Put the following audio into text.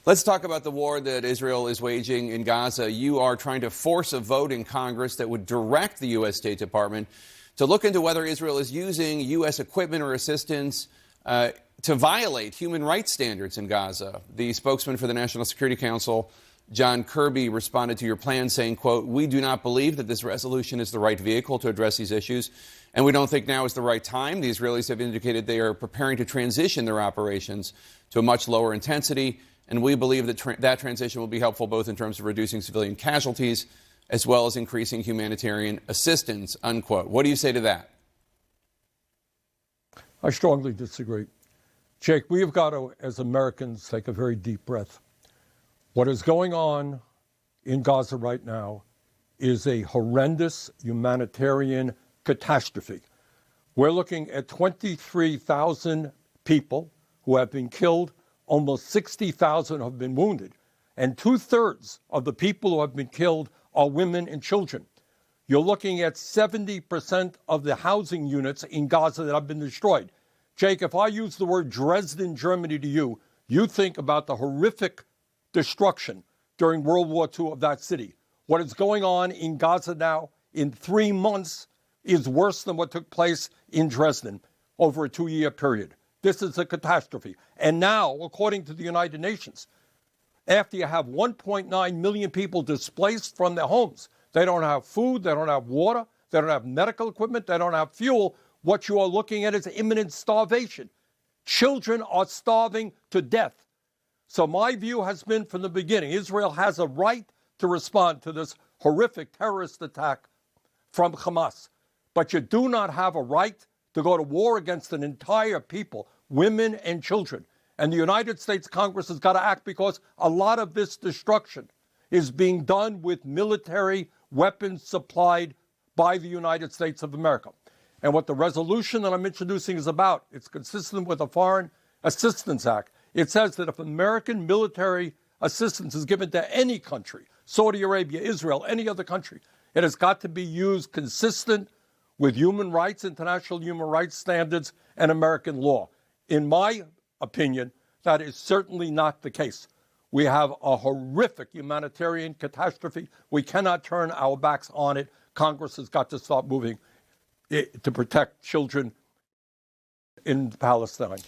Let's talk about the war that Israel is waging in Gaza. You are trying to force a vote in Congress that would direct the U.S. State Department to look into whether Israel is using U.S. equipment or assistance to violate human rights standards in Gaza. The spokesman for the National Security Council, John Kirby, responded to your plan saying, quote, "We do not believe that this resolution is the right vehicle to address these issues, and we don't think now is the right time. The Israelis have indicated they are preparing to transition their operations to a much lower intensity, and we believe that that transition will be helpful both in terms of reducing civilian casualties as well as increasing humanitarian assistance," unquote. What do you say to that? I strongly disagree. Jake, we have got to, as Americans, take a very deep breath. What is going on in Gaza right now is a horrendous humanitarian catastrophe. We're looking at 23,000 people who have been killed, almost 60,000 have been wounded, and 2/3 of the people who have been killed are women and children. You're looking at 70% of the housing units in Gaza that have been destroyed. Jake, if I use the word Dresden, Germany to you, you think about the horrific destruction during World War II of that city. What is going on in Gaza now in 3 months is worse than what took place in Dresden over a 2-year period. This is a catastrophe. And now, according to the United Nations, after you have 1.9 million people displaced from their homes, they don't have food, they don't have water, they don't have medical equipment, they don't have fuel. What you are looking at is imminent starvation. Children are starving to death. So my view has been from the beginning, Israel has a right to respond to this horrific terrorist attack from Hamas. But you do not have a right to go to war against an entire people, women and children. And the United States Congress has got to act because a lot of this destruction is being done with military weapons supplied by the United States of America. And what the resolution that I'm introducing is about, it's consistent with the Foreign Assistance Act. It says that if American military assistance is given to any country, Saudi Arabia, Israel, any other country, it has got to be used consistent with human rights, international human rights standards, and American law. In my opinion, that is certainly not the case. We have a horrific humanitarian catastrophe. We cannot turn our backs on it. Congress has got to start moving to protect children in Palestine.